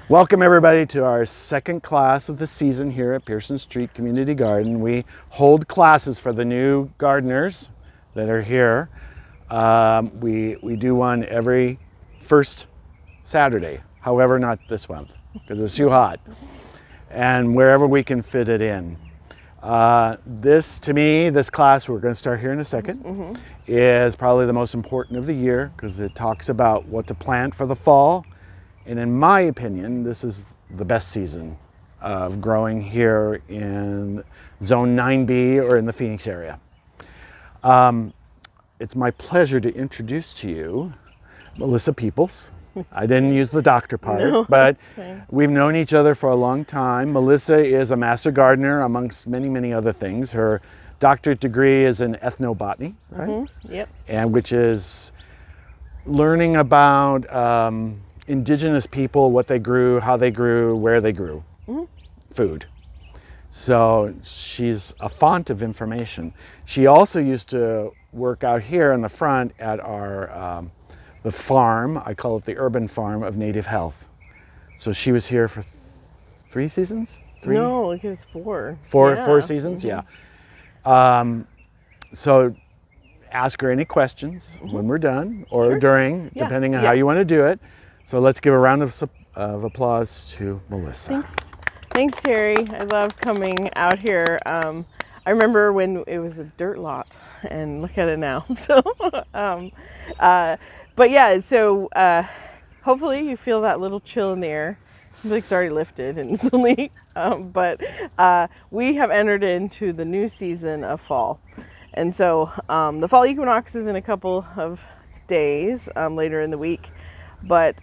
Welcome everybody to our second class of the season here at Pierson Street Community Garden. We hold classes for the new gardeners that are here. We do one every first Saturday, however not this month because it's too hot, and wherever we can fit it in. This class, we're going to start here in a second, is probably the most important of the year because it talks about what to plant for the fall. And in my opinion, this is the best season of growing here in Zone 9B or in the Phoenix area. It's my pleasure to introduce to you Melissa Peeples. I didn't use the doctor part, but we've known each other for a long time. Melissa is a master gardener amongst many, many other things. Her doctorate degree is in ethnobotany, right? Yep. And which is learning about indigenous people, what they grew, how they grew, where they grew food. So she's a font of information. She also used to work out here in the front at our the farm. I call it the urban farm of Native Health. So she was here for 3 seasons? 3? No, it was 4. Four seasons, yeah. So ask her any questions when we're done or during, depending on how you want to do it. So let's give a round of applause to Melissa. Thanks, Terry. I love coming out here. I remember when it was a dirt lot, and look at it now. So, but yeah, so hopefully you feel that little chill in the air. Seems like it's already lifted, and it's only, but we have entered into the new season of fall. And so the fall equinox is in a couple of days later in the week. But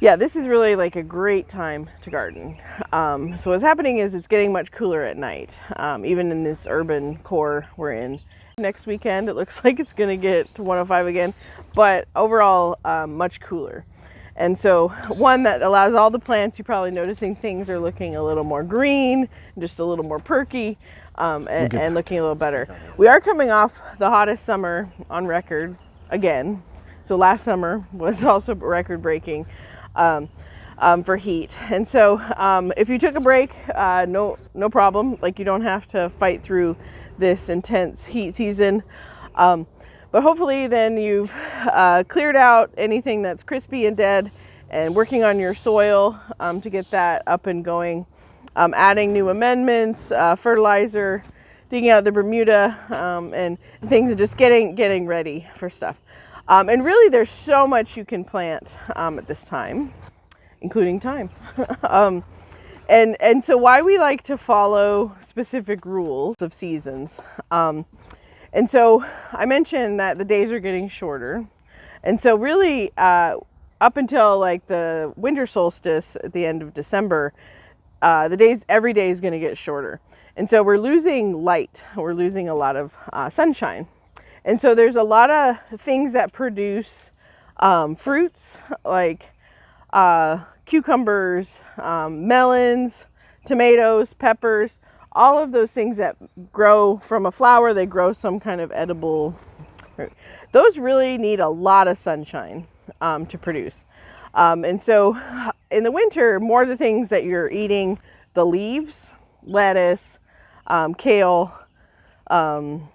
yeah, this is really like a great time to garden. So what's happening is it's getting much cooler at night, even in this urban core we're in. Next weekend, it looks like it's going to get to 105 again, but overall much cooler. And so one that allows all the plants, you're probably noticing things are looking a little more green, just a little more perky, and looking a little better. We are coming off the hottest summer on record again. So last summer was also record-breaking for heat. And so if you took a break, no problem. Like, you don't have to fight through this intense heat season. But hopefully then you've cleared out anything that's crispy and dead and working on your soil to get that up and going. Adding new amendments, fertilizer, digging out the Bermuda and things, and just getting ready for stuff. And really there's so much you can plant at this time, including thyme. And so why we like to follow specific rules of seasons. And so I mentioned that the days are getting shorter. And so really up until like the winter solstice at the end of December, every day is going to get shorter. And so we're losing light. We're losing a lot of sunshine. And so there's a lot of things that produce fruits like cucumbers, melons, tomatoes, peppers, all of those things that grow from a flower. They grow some kind of edible fruit. Those really need a lot of sunshine to produce. And so in the winter, more of the things that you're eating, the leaves, lettuce, kale,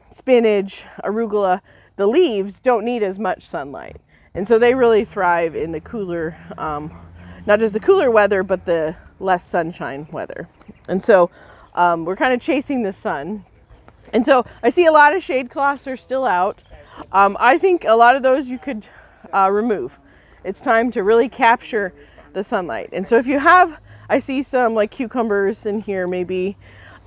spinach, arugula, the leaves don't need as much sunlight. And so they really thrive in the cooler, not just the cooler weather, but the less sunshine weather. And so we're kind of chasing the sun. And so I see a lot of shade cloths are still out. I think a lot of those you could remove. It's time to really capture the sunlight. And so if you have, I see some like cucumbers in here, maybe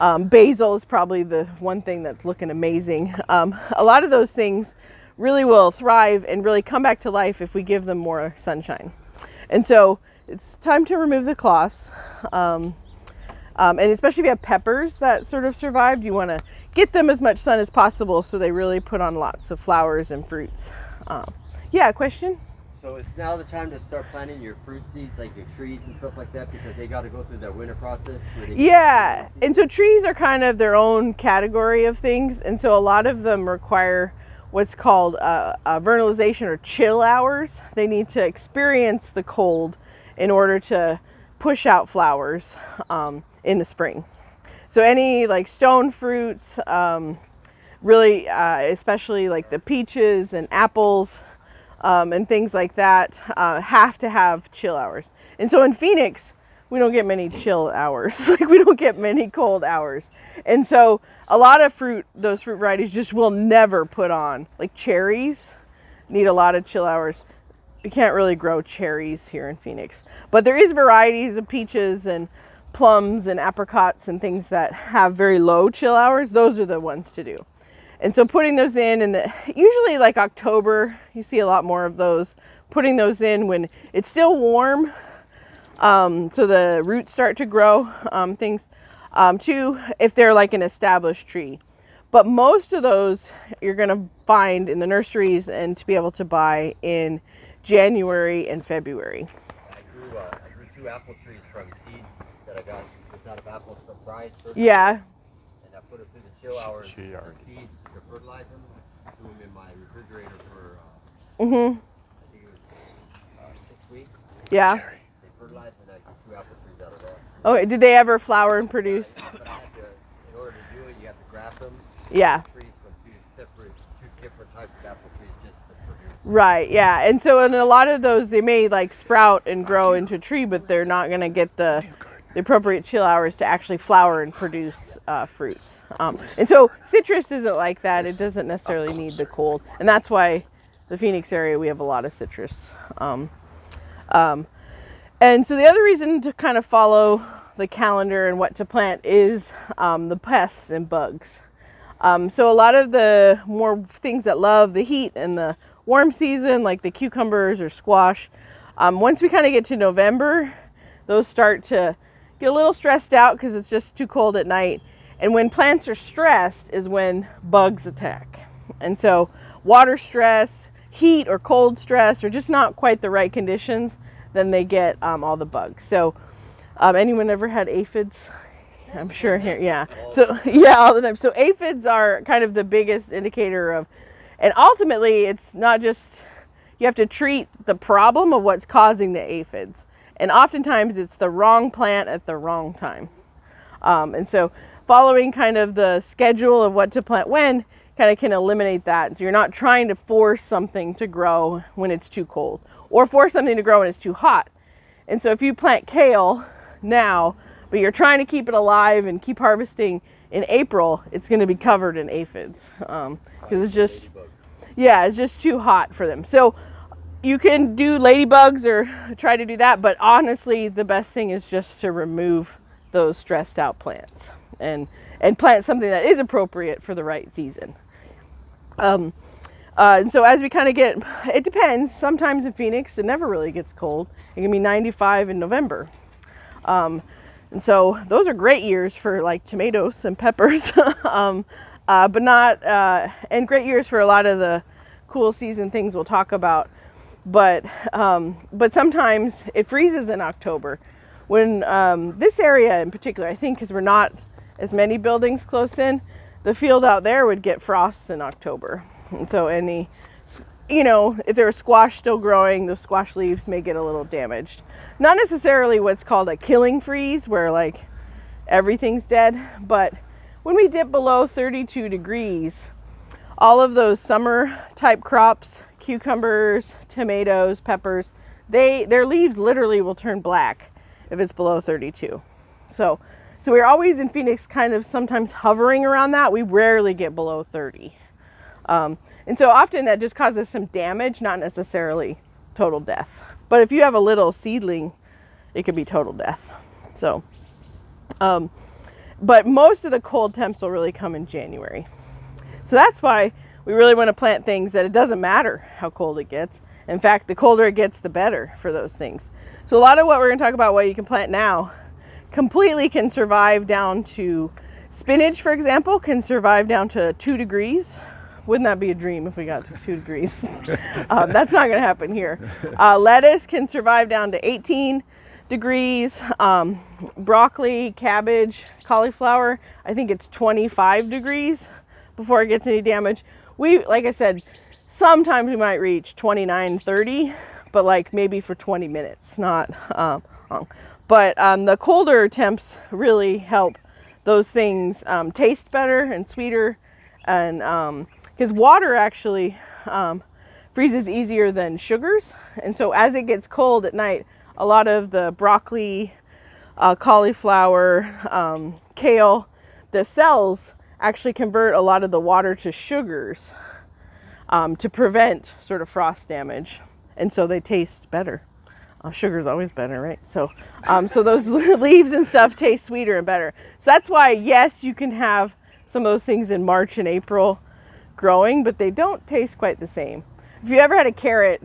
basil is probably the one thing that's looking amazing. A lot of those things really will thrive and really come back to life if we give them more sunshine. And so it's time to remove the cloths. And especially if you have peppers that sort of survived, you want to get them as much sun as possible so they really put on lots of flowers and fruits. Yeah, question? So it's now the time to start planting your fruit seeds, like your trees and stuff like that, because they got to go through that winter process? Yeah, and so trees are kind of their own category of things, and so a lot of them require what's called vernalization or chill hours. They need to experience the cold in order to push out flowers in the spring. So any like stone fruits, really, especially like the peaches and apples and things like that, have to have chill hours. And so in Phoenix, we don't get many chill hours. Like we don't get many cold hours. And so a lot of those fruit varieties just will never put on. Like cherries need a lot of chill hours. We can't really grow cherries here in Phoenix. But there is varieties of peaches and plums and apricots and things that have very low chill hours. Those are the ones to do. And so putting those in usually like October, you see a lot more of those. Putting those in when it's still warm, so the roots start to grow, things too, if they're like an established tree. But most of those you're gonna find in the nurseries and to be able to buy in January and February. I grew 2 apple trees from seeds that I got out of apple surprise. Yeah. And I put it through the chill hours, the seeds to fertilize them, threw them in my refrigerator for, I think it was 6 weeks. Yeah. They fertilized and I grew 2 apple trees out of that. Okay, did they ever flower and produce? But I had to, in order to do it, you have to graft them. Yeah. Trees from 2 different types of apple trees just to produce. Right, yeah. And so in a lot of those, they may like sprout and grow into a tree, but they're not going to get the appropriate chill hours to actually flower and produce fruits. And so citrus isn't like that. It doesn't necessarily need the cold. And that's why the Phoenix area, we have a lot of citrus. And so the other reason to kind of follow the calendar and what to plant is the pests and bugs. So a lot of the more things that love the heat and the warm season, like the cucumbers or squash, once we kind of get to November, those start to get a little stressed out because it's just too cold at night. And when plants are stressed is when bugs attack. And so water stress, heat or cold stress, or just not quite the right conditions, then they get all the bugs. So anyone ever had aphids? I'm sure here, yeah. So yeah, all the time. So aphids are kind of the biggest indicator of, and ultimately it's not just, you have to treat the problem of what's causing the aphids. And oftentimes it's the wrong plant at the wrong time. And so following kind of the schedule of what to plant when kind of can eliminate that. So you're not trying to force something to grow when it's too cold or force something to grow when it's too hot. And so if you plant kale now, but you're trying to keep it alive and keep harvesting in April, it's going to be covered in aphids because it's just, yeah, it's just too hot for them. So you can do ladybugs or try to do that, but honestly, the best thing is just to remove those stressed out plants and plant something that is appropriate for the right season. And so as we kind of get, it depends. Sometimes in Phoenix, it never really gets cold. It can be 95 in November. And so those are great years for like tomatoes and peppers, but not, and great years for a lot of the cool season things we'll talk about. But sometimes it freezes in October. When this area in particular, I think because we're not as many buildings close in, the field out there would get frosts in October. And so any, if there was squash still growing, those squash leaves may get a little damaged. Not necessarily what's called a killing freeze, where like everything's dead, but when we dip below 32 degrees, all of those summer type crops, cucumbers, tomatoes, peppers, their leaves literally will turn black if it's below 32. So we're always in Phoenix kind of sometimes hovering around that. We rarely get below 30. And so often that just causes some damage, not necessarily total death. But if you have a little seedling, it could be total death. So, but most of the cold temps will really come in January. So that's why we really want to plant things that it doesn't matter how cold it gets. In fact, the colder it gets, the better for those things. So a lot of what we're going to talk about, what you can plant now, completely can survive down to spinach, for example, can survive down to 2 degrees. Wouldn't that be a dream if we got to 2 degrees? That's not going to happen here. Lettuce can survive down to 18 degrees. Broccoli, cabbage, cauliflower, I think it's 25 degrees before it gets any damage. Like I said, sometimes we might reach 29, 30, but like maybe for 20 minutes, not long. But the colder temps really help those things taste better and sweeter, and because water actually freezes easier than sugars, and so as it gets cold at night, a lot of the broccoli, cauliflower, kale, the cells actually convert a lot of the water to sugars to prevent sort of frost damage, and so they taste better. Sugar is always better, right? So those leaves and stuff taste sweeter and better. So that's why, yes, you can have some of those things in March and April growing, but they don't taste quite the same. If you ever had a carrot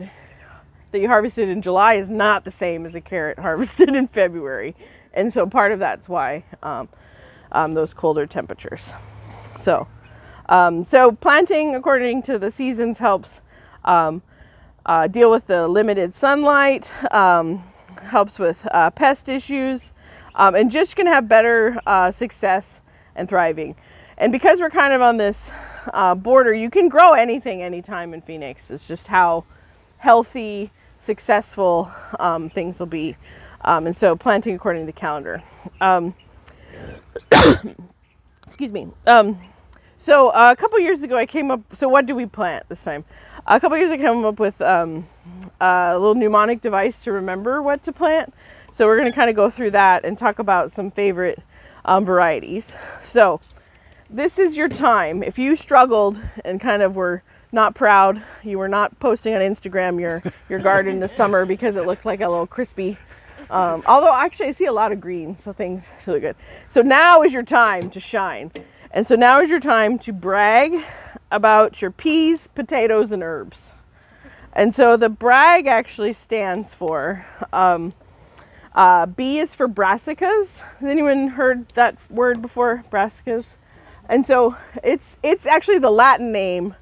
that you harvested in July, is not the same as a carrot harvested in February. And so part of that's why those colder temperatures. So planting according to the seasons helps deal with the limited sunlight, helps with pest issues, and just can have better success and thriving. And because we're kind of on this border, you can grow anything anytime in Phoenix. It's just how healthy, successful things will be. And so planting according to the calendar. Excuse me. So a couple years ago I came up, so what do we plant this time? A couple years ago I came up with a little mnemonic device to remember what to plant. So we're going to kind of go through that and talk about some favorite varieties. So this is your time. If you struggled and kind of were not proud, you were not posting on Instagram your garden this summer because it looked like a little crispy. Although actually I see a lot of green, so things look good. So now is your time to shine. And so now is your time to brag about your peas, potatoes, and herbs. And so the brag actually stands for, B is for brassicas. Has anyone heard that word before, brassicas? And so it's actually the Latin name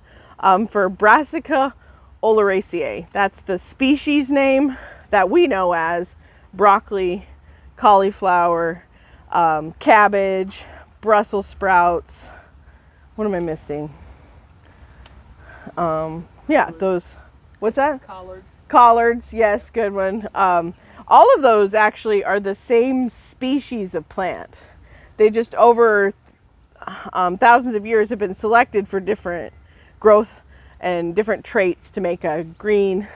for Brassica oleracea. That's the species name that we know as broccoli, cauliflower, cabbage, Brussels sprouts. What am I missing? Yeah, those. What's that? Collards. Collards, yes, good one. All of those actually are the same species of plant. They just over thousands of years have been selected for different growth and different traits to make a green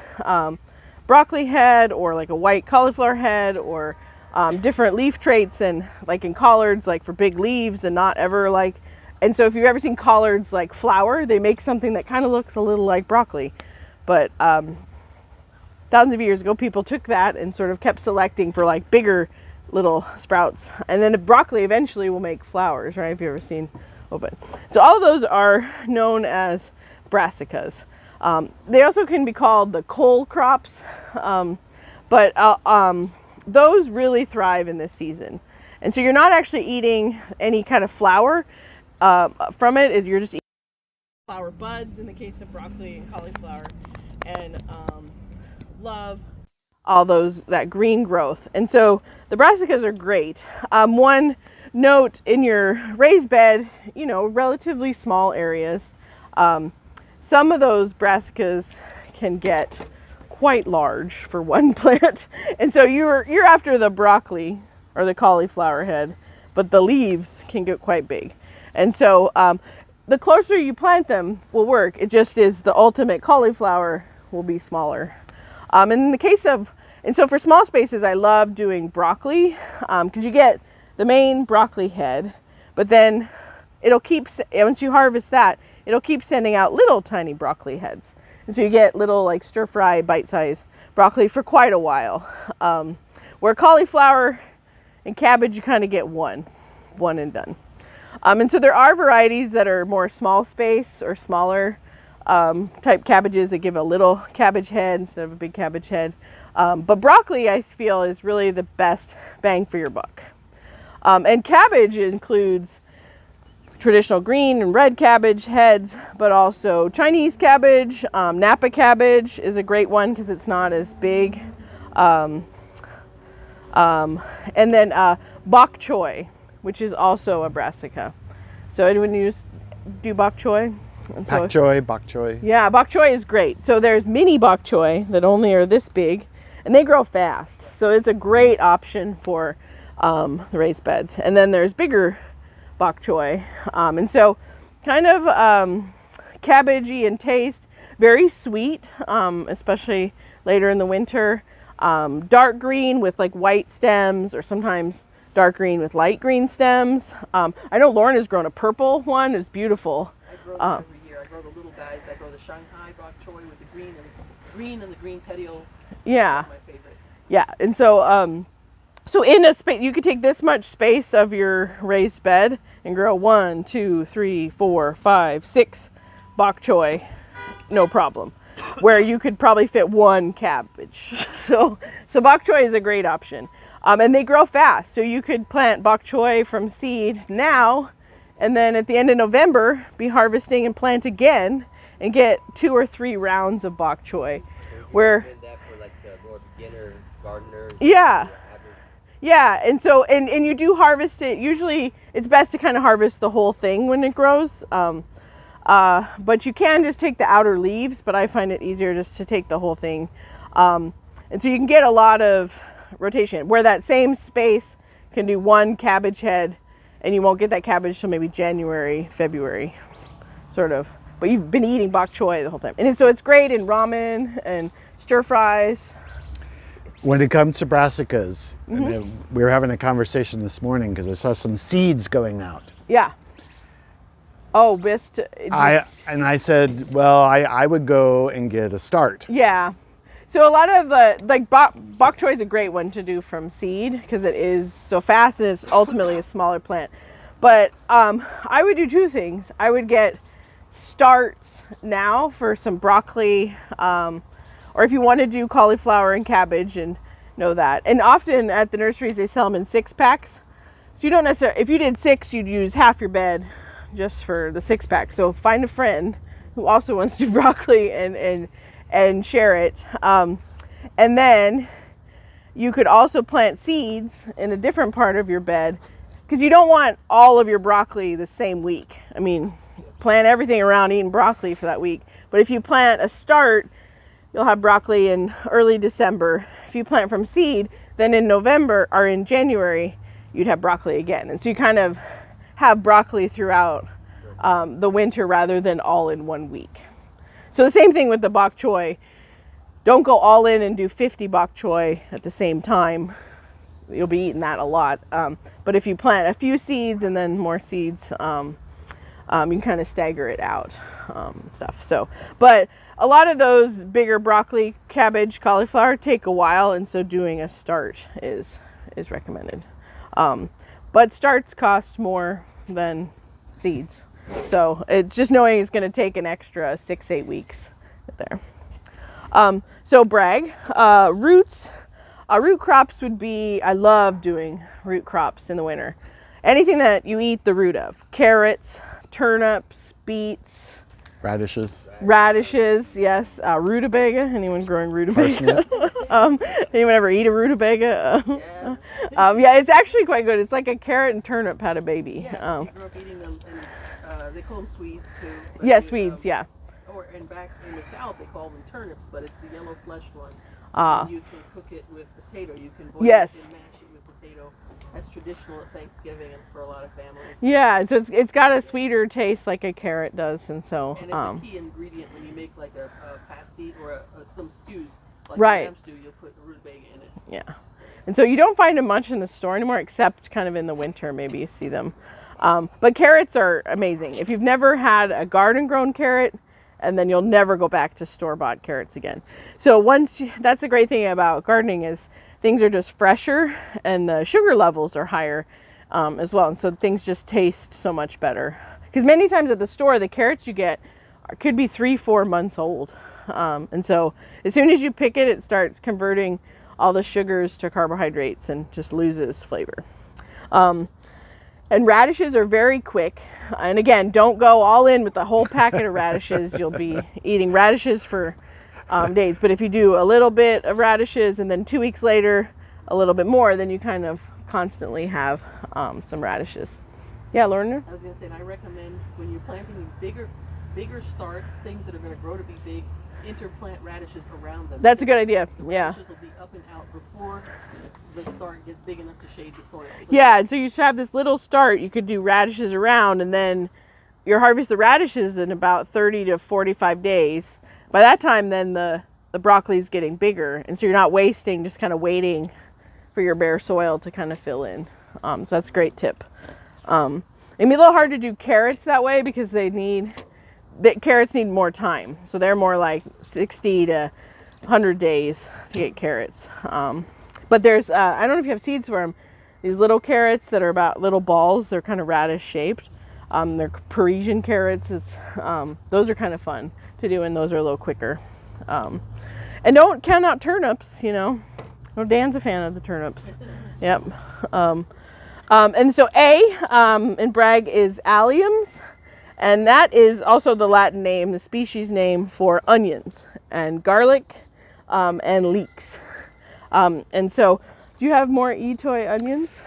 broccoli head, or like a white cauliflower head, or different leaf traits, and like in collards, like for big leaves and not ever like, and so if you've ever seen collards like flower, they make something that kind of looks a little like broccoli. But thousands of years ago, people took that and sort of kept selecting for like bigger little sprouts. And then the broccoli eventually will make flowers, right? If you've ever seen open. So all of those are known as brassicas. They also can be called the cole crops, but those really thrive in this season. And so you're not actually eating any kind of flour from it. You're just eating flower buds in the case of broccoli and cauliflower, and love all that green growth. And so the brassicas are great. One note, in your raised bed, relatively small areas, some of those brassicas can get quite large for one plant. And so you're after the broccoli or the cauliflower head, but the leaves can get quite big. And so the closer you plant them will work. It just is the ultimate cauliflower will be smaller. And in the case of, and so for small spaces, I love doing broccoli because you get the main broccoli head, but then it'll keep, once you harvest that, it'll keep sending out little tiny broccoli heads. And so you get little like stir fry bite-sized broccoli for quite a while. Where cauliflower and cabbage, you kind of get one and done. And so there are varieties that are more small space or smaller type cabbages that give a little cabbage head instead of a big cabbage head. But broccoli, I feel, is really the best bang for your buck. And cabbage includes traditional green and red cabbage heads, but also Chinese cabbage. Napa cabbage is a great one because it's not as big. And then bok choy, which is also a brassica. So anyone do bok choy? And Pak choy, bok choy. Yeah, bok choy is great. So there's mini bok choy that only are this big, and they grow fast. So it's a great option for the raised beds. And then there's bigger bok choy. And so kind of cabbagey in taste, very sweet, especially later in the winter. Dark green with like white stems, or sometimes dark green with light green stems. I know Lauren has grown a purple one. It's beautiful. I grow them every year. I grow the little guys. I grow the Shanghai bok choy with the green and the green petiole. Yeah. That's my favorite. Yeah, and so so in a space, you could take this much space of your raised bed and grow 1, 2, 3, 4, 5, 6 bok choy, no problem. Where you could probably fit 1 cabbage. So bok choy is a great option, and they grow fast. So you could plant bok choy from seed now, and then at the end of November, be harvesting and plant again, and get 2 or 3 rounds of bok choy. Where that for like the more beginner gardeners. yeah. Yeah, and so and you do harvest it. Usually, it's best to kind of harvest the whole thing when it grows. But you can just take the outer leaves. But I find it easier just to take the whole thing, and so you can get a lot of rotation. Where that same space can do 1 cabbage head, and you won't get that cabbage till maybe January, February, sort of. But you've been eating bok choy the whole time, and so it's great in ramen and stir fries. When it comes to brassicas, and we were having a conversation this morning because I saw some seeds going out. Yeah. Oh, best. I said, well, I would go and get a start. Yeah. So a lot of like bok choy is a great one to do from seed because it is so fast and it's ultimately a smaller plant. But I would do 2 things. I would get starts now for some broccoli, or if you want to do cauliflower and cabbage, and know that. And often at the nurseries they sell them in 6-packs. So you don't necessarily, if you did 6, you'd use half your bed just for the 6-pack. So find a friend who also wants to do broccoli and share it. And then you could also plant seeds in a different part of your bed, because you don't want all of your broccoli the same week. I mean, plant everything around eating broccoli for that week. But if you plant a start, you'll have broccoli in early December. If you plant from seed, then in November or in January, you'd have broccoli again. And so you kind of have broccoli throughout the winter rather than all in 1 week. So the same thing with the bok choy. Don't go all in and do 50 bok choy at the same time. You'll be eating that a lot. But if you plant a few seeds and then more seeds, you can kind of stagger it out and stuff. So, but a lot of those bigger broccoli, cabbage, cauliflower take a while, and so doing a start is recommended. But starts cost more than seeds, so it's just knowing it's going to take an extra 6-8 weeks there. So brag, roots. Root crops would be, I love doing root crops in the winter. Anything that you eat the root of. Carrots, turnips, beets. Radishes, yes. Rutabaga. Anyone growing rutabaga? Anyone ever eat a rutabaga? Yes. Yeah, it's actually quite good. It's like a carrot and turnip had a baby. Yeah, I grew up eating them, and they call them Swedes too. Yeah, Swedes, yeah. And back in the South, they call them turnips, but it's the yellow fleshed one. And you can cook it with potato. You can boil it and mash it with potato. That's traditional at Thanksgiving and for a lot of families. Yeah, so it's got a sweeter taste like a carrot does, and so. And it's a key ingredient when you make like a pasty or some stews, like right. a lamb stew. You'll put rutabaga in it. Yeah, and so you don't find them much in the store anymore, except kind of in the winter. Maybe you see them. But carrots are amazing. If you've never had a garden-grown carrot, and then you'll never go back to store-bought carrots again. So that's the great thing about gardening is things are just fresher and the sugar levels are higher as well. And so things just taste so much better. Because many times at the store, the carrots you get could be 3-4 months old. And so as soon as you pick it, it starts converting all the sugars to carbohydrates and just loses flavor. And radishes are very quick. And again, don't go all in with the whole packet of radishes. You'll be eating radishes for days. But if you do a little bit of radishes and then 2 weeks later, a little bit more, then you kind of constantly have some radishes. Yeah, Lorna? I was going to say, and I recommend when you're planting these bigger bigger starts, things that are going to grow to be big, interplant radishes around them. That's a good idea. The Yeah. radishes will be up and out before the start gets big enough to shade the soil. So Yeah, and so you should have this little start. You could do radishes around, and then you harvest the radishes in about 30 to 45 days. By that time, then the broccoli is getting bigger, and so you're not wasting, just kind of waiting for your bare soil to kind of fill in. So that's a great tip. It'd be a little hard to do carrots that way because carrots need more time. So they're more like 60 to 100 days to get carrots. But there's, I don't know if you have seeds for them, these little carrots that are about little balls. They're kind of radish shaped. They're Parisian carrots. Those are kind of fun to do, and those are a little quicker. And don't count out turnips, you know. No, Dan's a fan of the turnips. Yep. And so in Bragg is alliums, and that is also the Latin name, the species name for onions and garlic and leeks. And so, do you have more Etoy onions?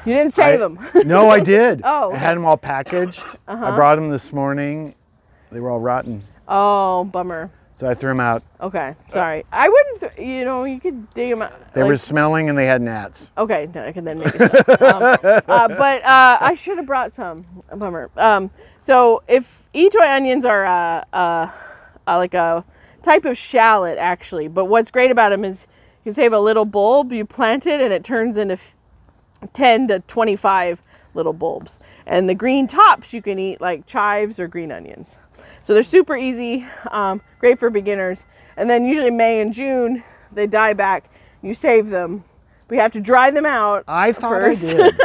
You didn't save them. No, I did. Oh, okay. I had them all packaged. I brought them this morning. They were all rotten. Oh, bummer. So I threw them out. Okay, sorry. I wouldn't, you could dig them out. They were smelling and they had gnats. Okay, no, I can then make it but I should have brought some. A bummer. So if Etoy onions are like a type of shallot, actually, but what's great about them is you can save a little bulb, you plant it, and it turns into 10 to 25 little bulbs. And the green tops you can eat like chives or green onions. So they're super easy, great for beginners. And then usually May and June, they die back. You save them. We have to dry them out. I thought first. I did.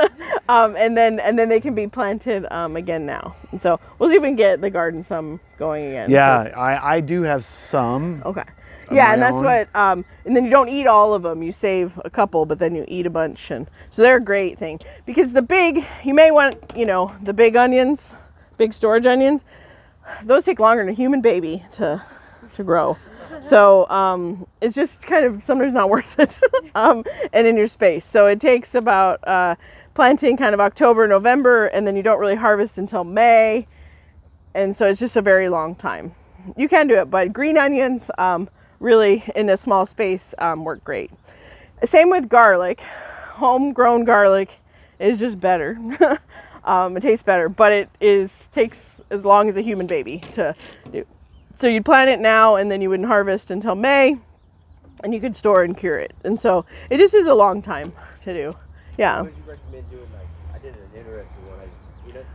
and then they can be planted again now. And so we'll see if we can get the garden some going again. Yeah, I do have some. Okay. Yeah, and that's own. what, and then you don't eat all of them. You save a couple, but then you eat a bunch. And so they're a great thing. Because you may want, the big onions, big storage onions. Those take longer than a human baby to grow. So it's just kind of sometimes not worth it and in your space. So it takes about planting kind of October, November, and then you don't really harvest until May. And so it's just a very long time. You can do it, but green onions really in a small space work great. Same with garlic. Homegrown garlic is just better. It tastes better, but it takes as long as a human baby to do. So you'd plant it now, and then you wouldn't harvest until May, and you could store and cure it. And so it just is a long time to do. Yeah. What would you recommend doing? I did an interesting one. I used peanuts.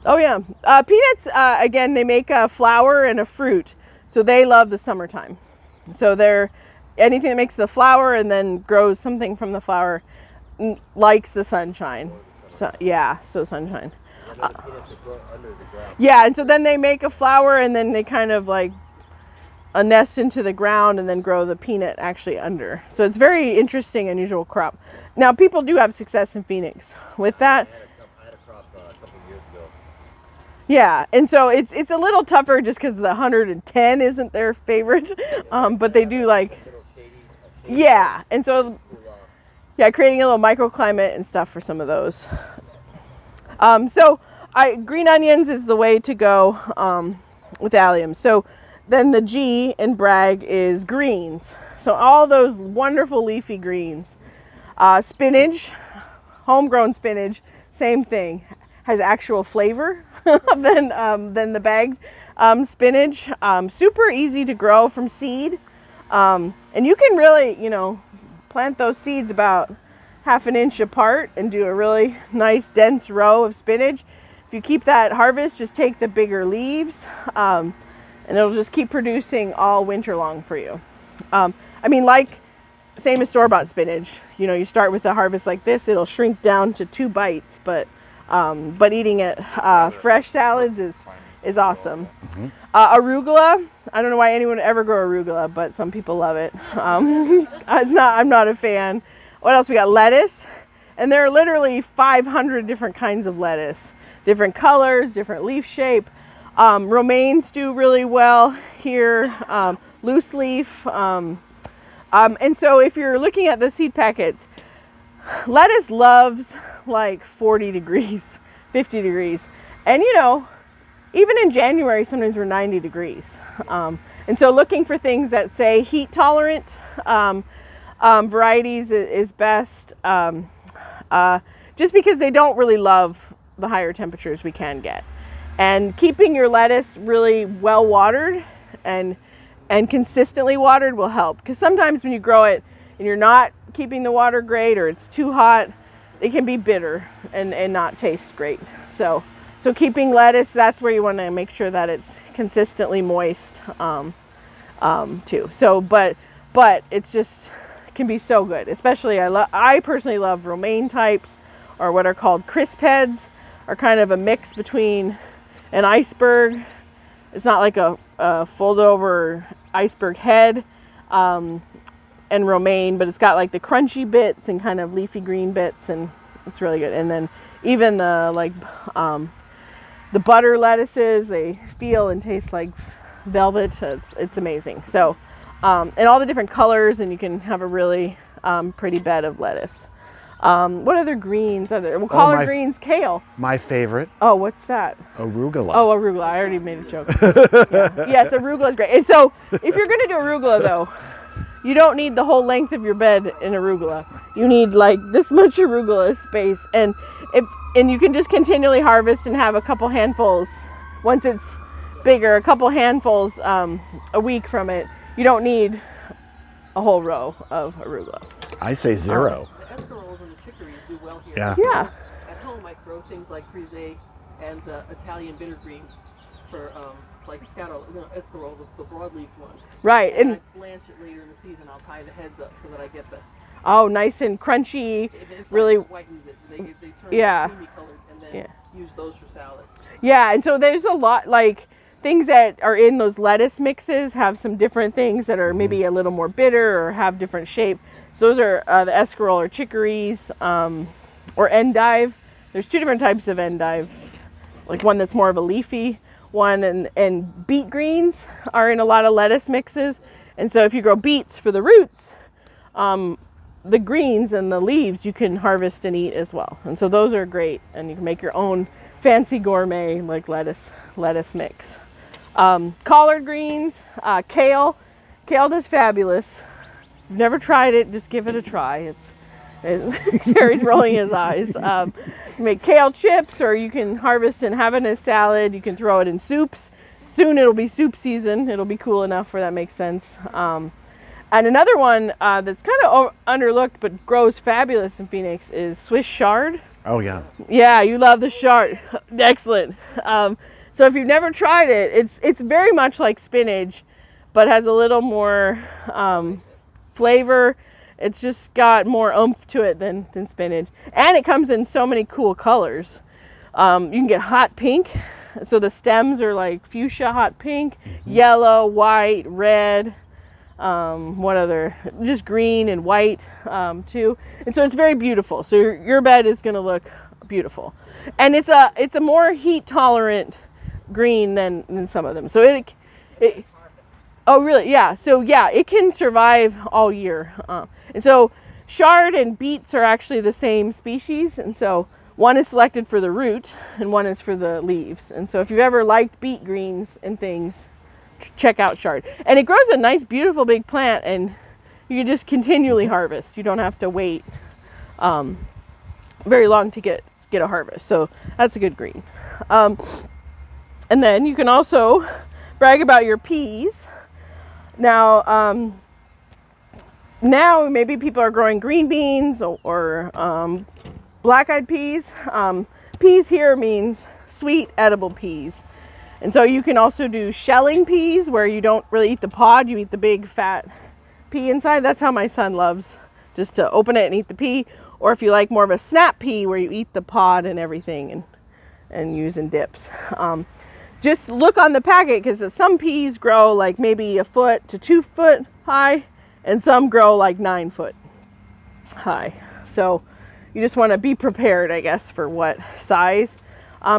Oh yeah, peanuts. Again, they make a flour and a fruit, so they love the summertime. So they're anything that makes the flour and then grows something from the flour likes the sunshine. So yeah, so sunshine. I know the peanuts that grow under the ground. Yeah, and so then they make a flower and then they kind of like a nest into the ground and then grow the peanut actually under. So it's very interesting, unusual crop. Now people do have success in Phoenix with that. I had a crop a couple years ago. Yeah, and so it's a little tougher just because the 110 isn't their favorite, but they do like, A little shady. yeah, and so Cool off. yeah, creating a little microclimate and stuff for some of those. Green onions is the way to go with alliums. So then the G in Bragg is greens. So all those wonderful leafy greens. Spinach, homegrown spinach, same thing, has actual flavor than the bagged spinach. Super easy to grow from seed. And you can really, plant those seeds about half an inch apart and do a really nice dense row of spinach. If you keep that harvest, just take the bigger leaves and it'll just keep producing all winter long for you. Same as store-bought spinach. You start with a harvest like this, it'll shrink down to 2 bites, but eating it fresh salads is awesome. Mm-hmm. Arugula, I don't know why anyone would ever grow arugula, but some people love it. I'm not a fan. What else we got? Lettuce, and there are literally 500 different kinds of lettuce, different colors, different leaf shape. Romaines do really well here, loose leaf. And so if you're looking at the seed packets, lettuce loves like 40 degrees, 50 degrees. And even in January, sometimes we're 90 degrees. And so looking for things that say heat tolerant varieties is best, just because they don't really love the higher temperatures we can get. And keeping your lettuce really well watered and consistently watered will help, because sometimes when you grow it and you're not keeping the water great, or it's too hot, it can be bitter and not taste great. So keeping lettuce, that's where you want to make sure that it's consistently moist too. So but it's just can be so good, especially I personally love romaine types, or what are called crisp heads, are kind of a mix between an iceberg. It's not like a fold over iceberg head and romaine, but it's got like the crunchy bits and kind of leafy green bits, and it's really good. And then even the butter lettuces, they feel and taste like velvet. It's amazing. So and all the different colors, and you can have a really pretty bed of lettuce. What other greens are there? Well, collard greens, kale. My favorite. Oh, what's that? Arugula. Oh, arugula. I already made a joke. Yeah. Yes, arugula is great. And so if you're going to do arugula, though, you don't need the whole length of your bed in arugula. You need like this much arugula space. And you can just continually harvest and have a couple handfuls. Once it's bigger, a couple handfuls a week from it. You don't need a whole row of arugula. I say zero. The escaroles and the chicories do well here. Yeah. Yeah. At home, I grow things like Kruse and Italian bitter greens for like escarole, the broadleaf one. Right. And And I blanch it later in the season. I'll tie the heads up so that I get the. oh, nice and crunchy. It's really. like whitens it. They turn Yeah. creamy colored, and then use those for salad. Yeah, and so there's a lot, like things that are in those lettuce mixes have some different things that are maybe a little more bitter or have different shape. So those are the escarole or chicories or endive. There's two different types of endive, like one that's more of a leafy one, and beet greens are in a lot of lettuce mixes. And so if you grow beets for the roots, the greens and the leaves you can harvest and eat as well. And so those are great, and you can make your own fancy gourmet like lettuce mix. Collard greens, kale does fabulous. If you've never tried it, just give it a try. Terry's rolling his eyes. You make kale chips, or you can harvest and have it in a salad. You can throw it in soups. Soon it'll be soup season. It'll be cool enough where that makes sense. And another one that's kind of underlooked but grows fabulous in Phoenix is Swiss chard. Oh yeah. Yeah, you love the chard. Excellent. So if you've never tried it, it's very much like spinach, but has a little more flavor. It's just got more oomph to it than spinach. And it comes in so many cool colors. You can get hot pink. So the stems are like fuchsia hot pink, yellow, white, red, what other, just green and white too. And so it's very beautiful. So your bed is going to look beautiful. And it's a more heat tolerant green than some of them. So it oh really? Yeah. So yeah, it can survive all year. And so chard and beets are actually the same species. And so one is selected for the root and one is for the leaves. And so if you've ever liked beet greens and things, check out chard. And it grows a nice, beautiful big plant, and you can just continually harvest. You don't have to wait very long to get a harvest. So that's a good green. And then you can also brag about your peas. Now maybe people are growing green beans or black-eyed peas. Peas here means sweet edible peas. And so you can also do shelling peas, where you don't really eat the pod, you eat the big fat pea inside. That's how my son loves, just to open it and eat the pea. Or if you like more of a snap pea, where you eat the pod and everything and use in dips. Just look on the packet, because some peas grow like maybe 1 foot to 2 foot high, and some grow like 9 foot high. So you just want to be prepared, I guess, for what size.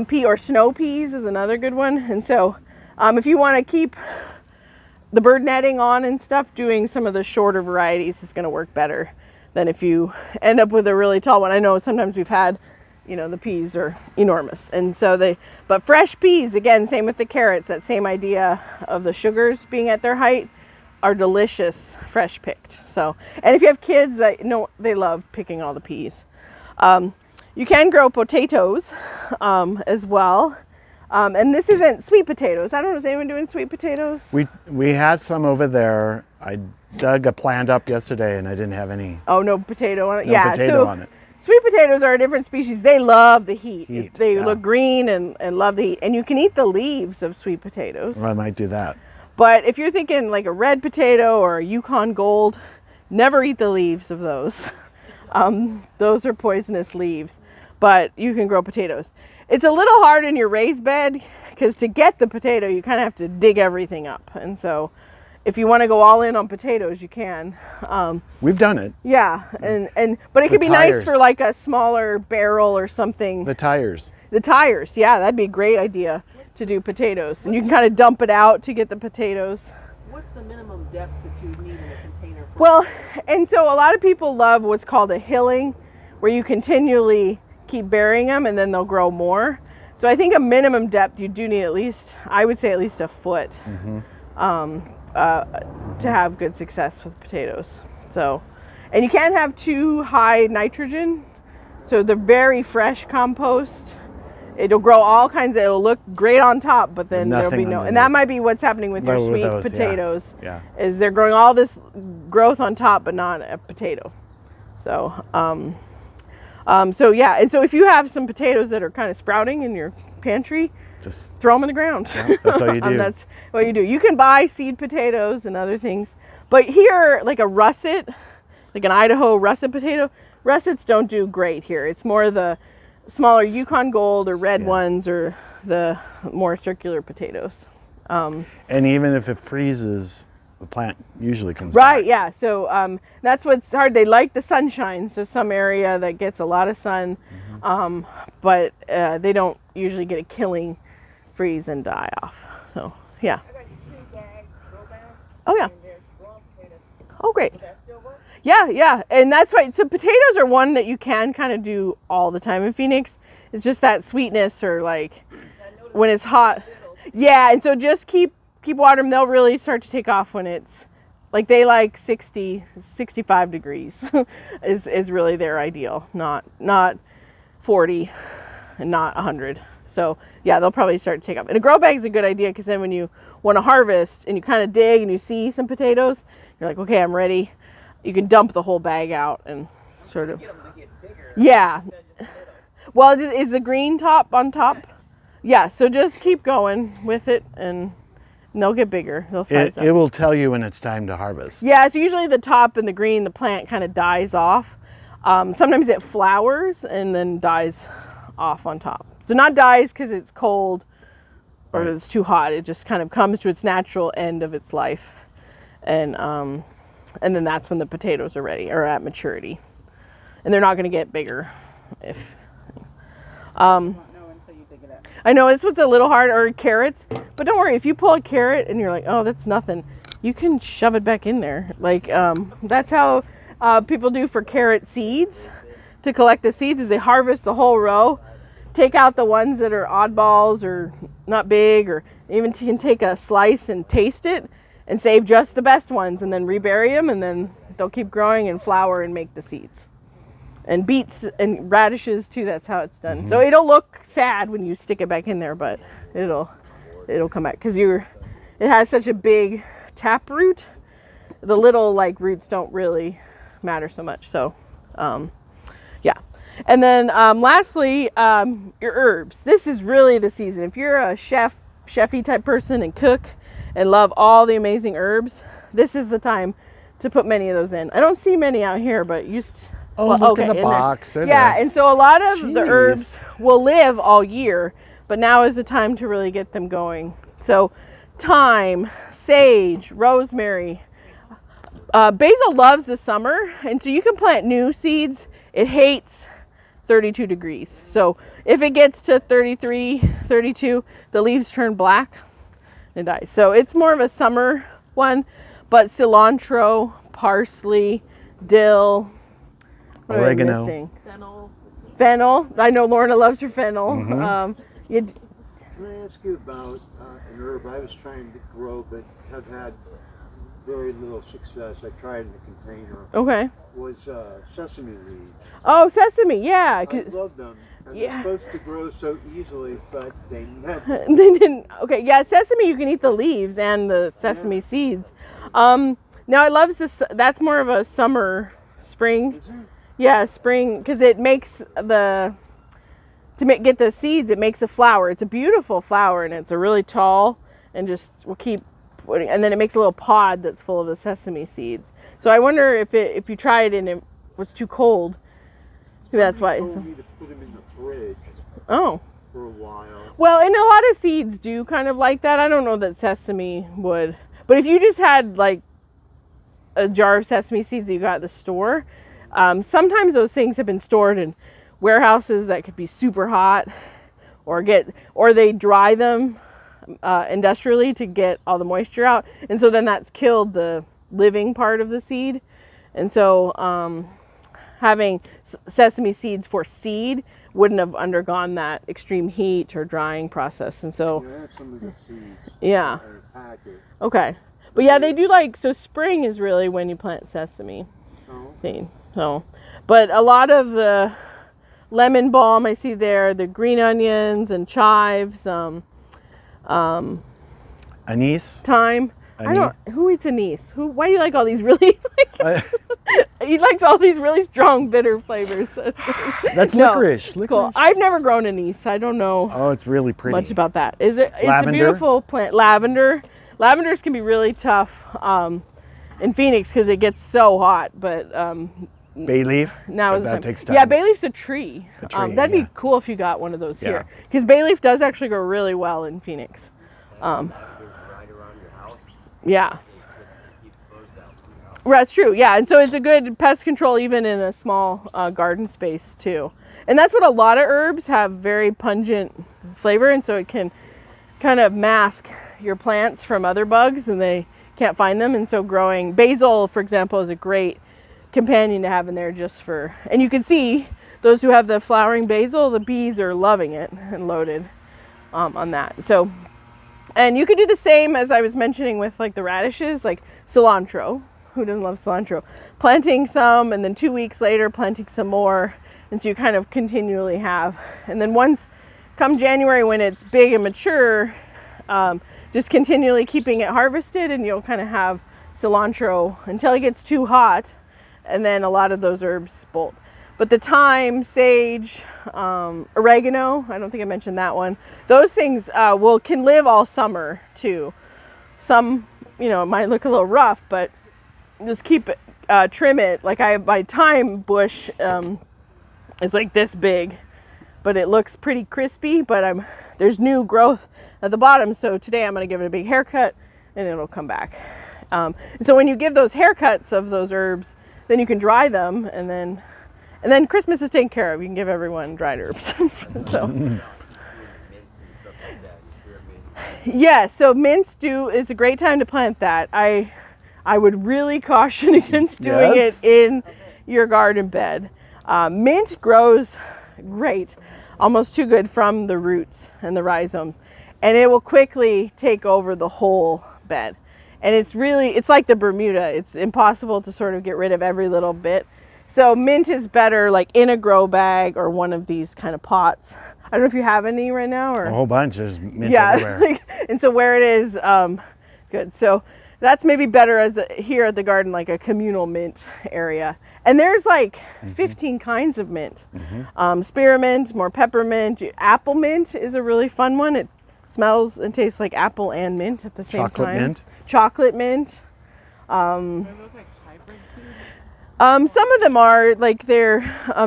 Pea or snow peas is another good one. And so if you want to keep the bird netting on and stuff, doing some of the shorter varieties is going to work better than if you end up with a really tall one. I know sometimes we've had you know, the peas are enormous. And so but fresh peas, again, same with the carrots, that same idea of the sugars being at their height, are delicious, fresh picked. So, and if you have kids that know, they love picking all the peas. You can grow potatoes as well. And this isn't sweet potatoes. I don't know, is anyone doing sweet potatoes? We had some over there. I dug a plant up yesterday and I didn't have any. Oh, no potato on it? No Yeah, potato so on it. sweet potatoes are a different species. They love the heat. They yeah. look green and love the heat. And you can eat the leaves of sweet potatoes. Well, I might do that. But if you're thinking like a red potato or a Yukon Gold, never eat the leaves of those. Those are poisonous leaves. But you can grow potatoes. It's a little hard in your raised bed because to get the potato, you kind of have to dig everything up. And so if you want to go all in on potatoes, you can. We've done it. Yeah, but it could be nice for like a smaller barrel or something. The tires. The tires, yeah, that'd be a great idea to do potatoes. And you can kind of dump it out to get the potatoes. What's the minimum depth that you need in a container? Well, and so a lot of people love what's called a hilling, where you continually keep burying them and then they'll grow more. So I think a minimum depth, you do need at least, I would say at least a foot. To have good success with potatoes. So, and you can't have too high nitrogen. So the very fresh compost, it'll grow all kinds of, it'll look great on top, but then there'll be no, and that might be what's happening with your sweet potatoes, is they're growing all this growth on top, but not a potato. So, so yeah, and so if you have some potatoes that are kind of sprouting in your pantry, just throw them in the ground. Yeah, that's all you do. That's what you do. You can buy seed potatoes and other things, but here, like a russet, like an Idaho russet potato, russets don't do great here. It's more the smaller Yukon Gold or red ones, or the more circular potatoes. And even if it freezes, the plant usually comes right back. Yeah, so that's what's hard. They like the sunshine, so some area that gets a lot of sun, but they don't usually get a killing freeze and die off. So yeah. I got 2 bags, grow bags. Oh yeah. And there's raw potatoes. Oh great. Does that still work? Yeah, and that's right. So potatoes are one that you can kind of do all the time in Phoenix. It's just that sweetness, or like when it's hot. Yeah, and so just keep watering them. They'll really start to take off when it's like, they like 60, 65 degrees is really their ideal, not 40 and not 100. So yeah, they'll probably start to take off. And a grow bag is a good idea, because then when you want to harvest and you kind of dig and you see some potatoes, you're like, okay, I'm ready. You can dump the whole bag out and sort of. Get them to get bigger. Yeah. Well, is the green top on top? Yeah. So just keep going with it, and they'll get bigger. They'll size up. It will tell you when it's time to harvest. Yeah. So usually the top and the green, the plant kind of dies off. Sometimes it flowers and then dies off on top. So not dies because it's cold or it's too hot. It just kind of comes to its natural end of its life, and then that's when the potatoes are ready or at maturity, and they're not going to get bigger if. I know it's what's a little hard, or carrots, but don't worry, if you pull a carrot and you're like, oh, that's nothing, you can shove it back in there. Like that's how people do for carrot seeds. To collect the seeds is they harvest the whole row, take out the ones that are oddballs or not big, or even you can take a slice and taste it and save just the best ones, and then rebury them, and then they'll keep growing and flower and make the seeds. And beets and radishes too, that's how it's done. So it'll look sad when you stick it back in there, but it'll come back, because it has such a big tap root. The little like roots don't really matter so much. So yeah. And then lastly, your herbs. This is really the season. If you're a chefy type person and cook and love all the amazing herbs, this is the time to put many of those in. I don't see many out here, but look in the box. Yeah, and so a lot of the herbs will live all year, but now is the time to really get them going. So thyme, sage, rosemary. Basil loves the summer, and so you can plant new seeds. It hates 32 degrees. So if it gets to 33, 32, the leaves turn black and dies. So it's more of a summer one, but cilantro, parsley, dill, oregano. Fennel. Fennel. I know Lorna loves her fennel. Mm-hmm. You, Can I ask you about an herb I was trying to grow but have had very little success? I tried in a container. okay. Was sesame leaves. Oh, sesame. Yeah. I love them. And Yeah. they're supposed to grow so easily, but they never. They didn't. Okay. Yeah. Sesame. You can eat the leaves and the sesame seeds. Now I love this. That's more of a summer, spring. Yeah, spring, because it makes get the seeds, it makes a flower. It's a beautiful flower, and it's a really tall, and just we'll keep putting, and then it makes a little pod that's full of the sesame seeds. So I wonder if you tried and it was too cold. That's why. Somebody told me to put them in the fridge Oh. for a while. Well, and a lot of seeds do kind of like that. I don't know that sesame would, but if you just had like a jar of sesame seeds that you got at the store. Sometimes those things have been stored in warehouses that could be super hot, or they dry them industrially to get all the moisture out, and so then that's killed the living part of the seed. And so having sesame seeds for seed wouldn't have undergone that extreme heat or drying process. And so I have some of the seeds. Yeah. In a packet. Okay, but yeah, they do like, so spring is really when you plant sesame Oh. seed. So, but a lot of the lemon balm I see there, the green onions and chives, Anise. thyme. Who eats anise? Why do you like all these really? I- He likes all these really strong bitter flavors. That's No, licorice. it's cool. I've never grown anise. I don't know Oh, it's really pretty. much about that. It's a Lavender. beautiful plant. Lavenders can be really tough in Phoenix because it gets so hot. But Bay leaf. now but is the that time. takes time. Yeah, bay leaf's a tree. That'd yeah. be cool if you got one of those Yeah. here, because bay leaf does actually grow really well in Phoenix. Right around your house. Yeah. It keeps bugs out from your house. That's true, yeah, and so it's a good pest control even in a small garden space too. And that's what a lot of herbs have, very pungent flavor, and so it can kind of mask your plants from other bugs and they can't find them. And so growing basil, for example, is a great companion to have in there just for, and you can see those who have the flowering basil, the bees are loving it and loaded on that. So, and you could do the same as I was mentioning with like the radishes, like cilantro. Who doesn't love cilantro? Planting some and then 2 weeks later planting some more. And so you kind of continually have. And then once come January when it's big and mature, just continually keeping it harvested and you'll kind of have cilantro until it gets too hot. And then a lot of those herbs bolt. But the thyme, sage, oregano, I don't think I mentioned that one. Those things can live all summer too. Some, it might look a little rough, but just keep it, trim it. Like my thyme bush is like this big, but it looks pretty crispy, but there's new growth at the bottom. So today I'm gonna give it a big haircut and it'll come back. And so when you give those haircuts of those herbs, then you can dry them and then Christmas is taken care of. You can give everyone dried herbs. So yeah, so mints it's a great time to plant that. I would really caution against doing Yes. it in your garden bed. Mint grows great, almost too good from the roots and the rhizomes, and it will quickly take over the whole bed. And it's like the Bermuda. It's impossible to sort of get rid of every little bit. So mint is better like in a grow bag or one of these kind of pots. I don't know if you have any right now or A whole bunch. There's mint everywhere. and so where it is, good. So that's maybe better here at the garden, like a communal mint area. And there's like 15 kinds of mint. Spearmint, more peppermint. Apple mint is a really fun one. It smells and tastes like apple and mint at the same Chocolate time. mint? Chocolate mint. Some of them are like they're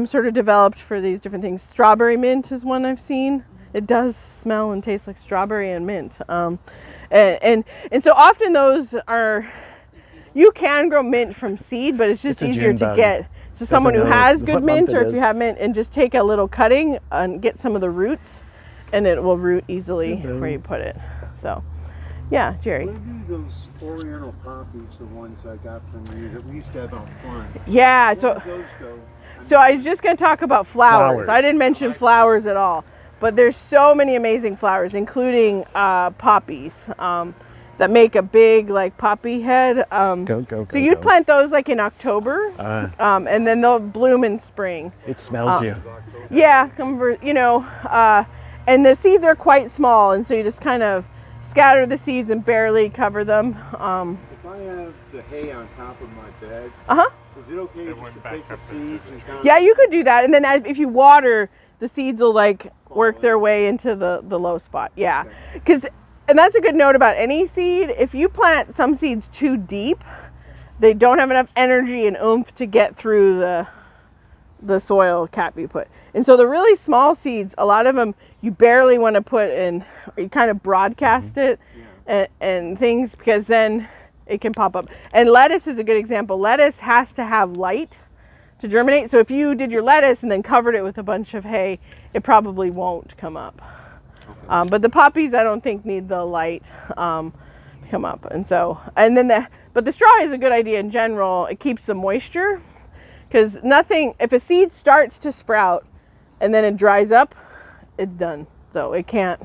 sort of developed for these different things. Strawberry mint is one I've seen. It does smell and taste like strawberry and mint. And so often those you can grow mint from seed, but it's just It's a easier June to bug. get. So someone who know has what good month mint, it or if is. you have mint, and just take a little cutting and get some of the roots, and it will root easily where you put it. So, yeah, Jerry. When I do those Oriental poppies, the ones I got from you that we used to have out front. Yeah, Where so did those go? so I was just going to talk about flowers. Flowers. I didn't mention flowers at all, but there's so many amazing flowers, including poppies that make a big like poppy head. Go. So you'd plant those like in October, and then they'll bloom in spring. It smells you. Yeah, and the seeds are quite small, and so you just kind of scatter the seeds and barely cover them. If I have the hay on top of my bed, is it okay just to take the seeds and kind of... Yeah, you could do that, and then if you water, the seeds will like work their way into the low spot. Yeah, and that's a good note about any seed. If you plant some seeds too deep, they don't have enough energy and oomph to get through the soil cap you put. And so the really small seeds, a lot of them you barely want to put in, or you kind of broadcast it and things, because then it can pop up. And lettuce is a good example. Lettuce has to have light to germinate. So if you did your lettuce and then covered it with a bunch of hay, it probably won't come up. But the poppies, I don't think need the light to come up. But the straw is a good idea in general. It keeps the moisture, because if a seed starts to sprout and then it dries up, it's done. So it can't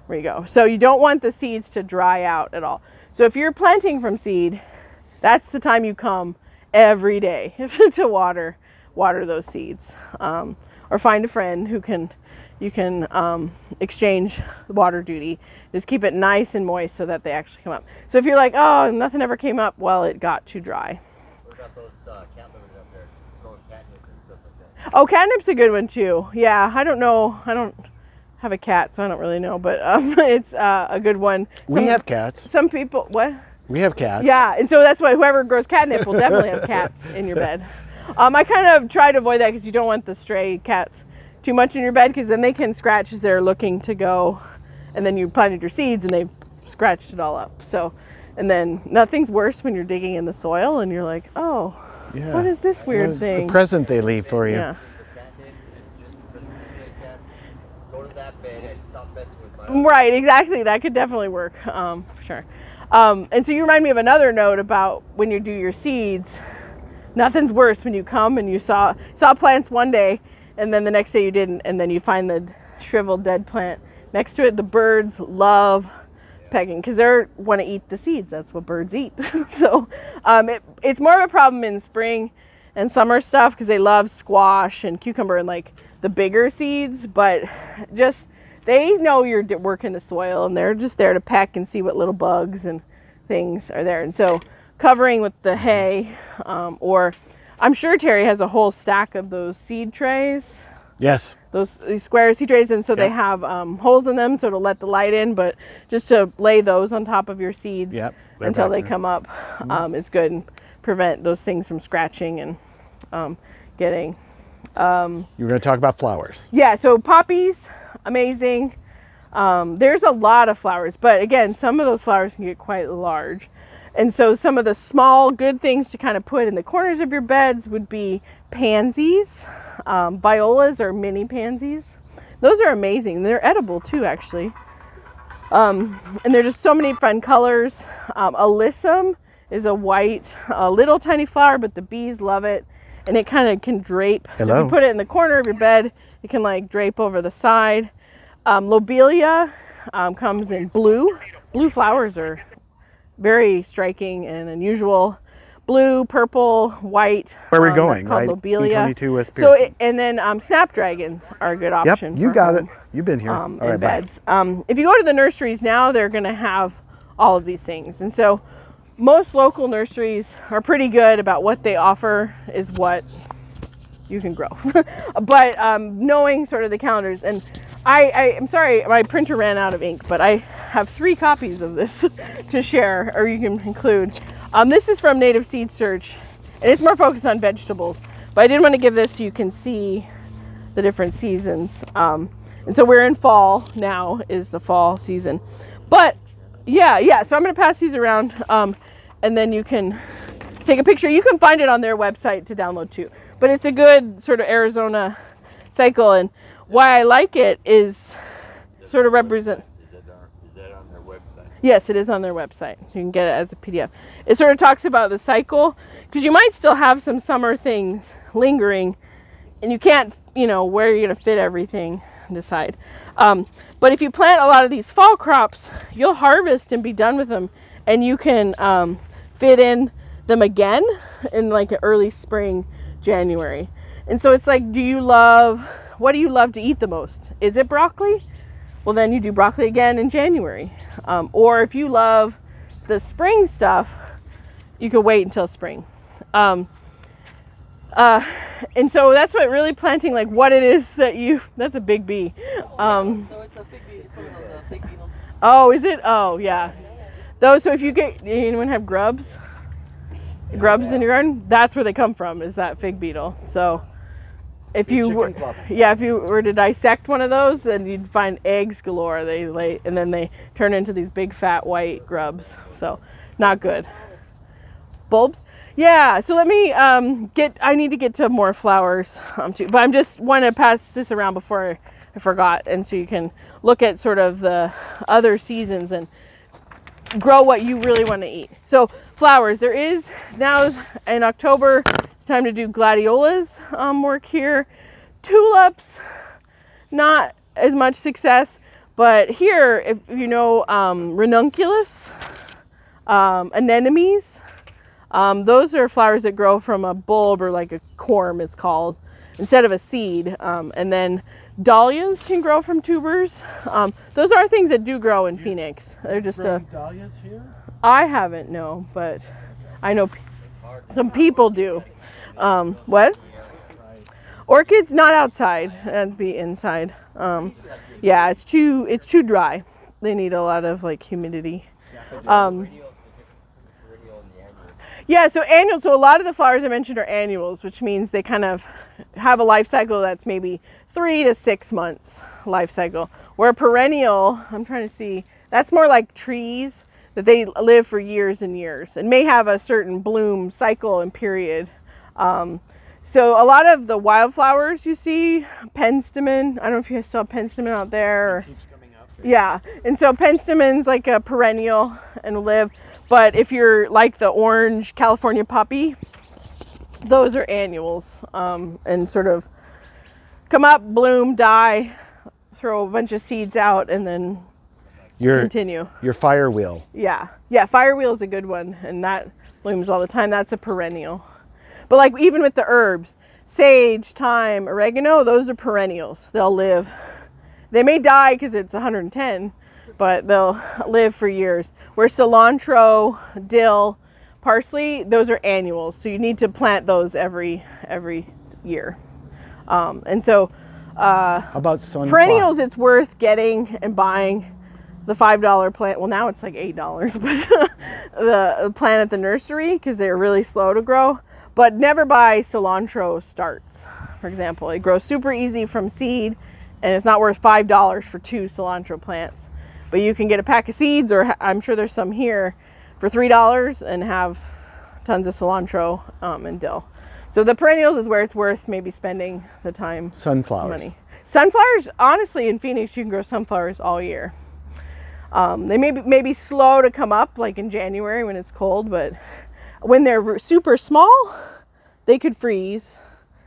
re-go. So you don't want the seeds to dry out at all. So if you're planting from seed, that's the time you come every day to water those seeds, or find a friend who you can exchange water duty. Just keep it nice and moist so that they actually come up. So if you're like, oh, nothing ever came up, well, it got too dry. What about those cat livers up there? Growing catnip and stuff like that. Oh, catnip's a good one too. Yeah, I don't know. I don't have a cat, so I don't really know, but it's a good one. We have cats. Some people, what? We have cats. Yeah, and so that's why whoever grows catnip will definitely have cats in your bed. I kind of try to avoid that because you don't want the stray cats too much in your bed, because then they can scratch as they're looking to go, and then you planted your seeds and they've scratched it all up. So, and then nothing's worse when you're digging in the soil and you're like, oh, Yeah. what is this weird thing? The present they leave for you. Yeah. Catnip, just because of the stray cats, go to that bed and stop messing with my Right, exactly. That could definitely work, for sure. And so you remind me of another note about when you do your seeds. Nothing's worse when you come and you saw plants one day, and then the next day you didn't, and then you find the shriveled dead plant next to it. The birds love pecking because they want to eat the seeds. That's what birds eat. So it's more of a problem in spring and summer stuff because they love squash and cucumber and like the bigger seeds, but just they know you're working the soil and they're just there to peck and see what little bugs and things are there. And so covering with the hay, or I'm sure Terry has a whole stack of those seed trays. Yes. These square seed trays, and so they have holes in them so to let the light in, but just to lay those on top of your seeds until they come up is good and prevent those things from scratching and getting. You were going to talk about flowers. Yeah, so poppies, amazing. There's a lot of flowers, but again, some of those flowers can get quite large. And so some of the small good things to kind of put in the corners of your beds would be pansies. Violas are mini pansies. Those are amazing. They're edible too, actually. And they're just so many fun colors. Alyssum is a white, little tiny flower, but the bees love it. And it kind of can drape. Hello. So if you put it in the corner of your bed, it can like drape over the side. Lobelia comes in blue. Blue flowers are very striking and unusual. Blue, purple, white. Where are we going? That's called lobelia. 22 West Pierson. So, and then snapdragons are a good option. Yep, you for got home, it. You've been here. All in right, bye. beds. If you go to the nurseries now, they're going to have all of these things. And so most local nurseries are pretty good about what they offer is what you can grow. But knowing sort of the calendars, and I'm sorry, my printer ran out of ink, but I have 3 copies of this to share, or you can include. This is from Native Seed Search, and it's more focused on vegetables, but I did want to give this so you can see the different seasons. And so we're in fall now, is the fall season. But yeah, so I'm going to pass these around, and then you can take a picture. You can find it on their website to download too. But it's a good sort of Arizona cycle, and why I like it is sort of represents. Is that on their website? Yes, it is on their website. You can get it as a PDF. It sort of talks about the cycle, because you might still have some summer things lingering, and you can't, where you're going to fit everything, decide. But if you plant a lot of these fall crops, you'll harvest and be done with them, and you can fit in them again in like early spring, January. And so it's like, what do you love to eat the most? Is it broccoli? Well, then you do broccoli again in January. Or if you love the spring stuff, you can wait until spring. And so that's what really planting, like what it is that's a big bee. So it's a fig beetle. It's one of those fig beetles. Oh, is it? Oh, yeah. Those, so if anyone have grubs? Grubs in your garden? That's where they come from, is that fig beetle. So if you were to dissect one of those, then you'd find eggs galore. They lay, and then they turn into these big fat white grubs. So not good. Bulbs? Yeah, so let me I need to get to more flowers too, but I'm just want to pass this around before I forgot, and so you can look at sort of the other seasons and grow what you really want to eat. So flowers, there is now in October, it's time to do gladiolas work here. Tulips, not as much success, but here, if you know ranunculus, anemones, those are flowers that grow from a bulb, or like a corm it's called, instead of a seed. And then dahlias can grow from tubers. Those are things that do grow in Phoenix. They're just dahlias here? I haven't, no, but I know some people do. What? Orchids, not outside, that'd be inside. Yeah, it's too dry. They need a lot of like humidity. Yeah, so annual. So a lot of the flowers I mentioned are annuals, which means they kind of have a life cycle that's maybe 3 to 6 months life cycle. Where perennial, I'm trying to see, that's more like trees that they live for years and years and may have a certain bloom cycle and period. So a lot of the wildflowers you see, penstemon, I don't know if you saw penstemon out there. Keeps coming up. Yeah, and so penstemon's like a perennial and live. But if you're like the orange California poppy, those are annuals, and sort of come up, bloom, die, throw a bunch of seeds out, and then continue. Your fire wheel. Yeah, firewheel is a good one, and that blooms all the time. That's a perennial. But like even with the herbs, sage, thyme, oregano, those are perennials. They'll live. They may die because it's 110. But they'll live for years. Where cilantro, dill, parsley, those are annuals. So you need to plant those every year. And so How about sunflower? perennials, it's worth getting and buying the $5 plant. Well, now it's like $8, but the plant at the nursery, because they're really slow to grow. But never buy cilantro starts, for example. It grows super easy from seed, and it's not worth $5 for 2 cilantro plants. But you can get a pack of seeds, or I'm sure there's some here, for $3 and have tons of cilantro and dill. So the perennials is where it's worth maybe spending the time. Sunflowers. Money. Sunflowers, honestly, in Phoenix, you can grow sunflowers all year. They may be slow to come up, like in January when it's cold, but when they're super small, they could freeze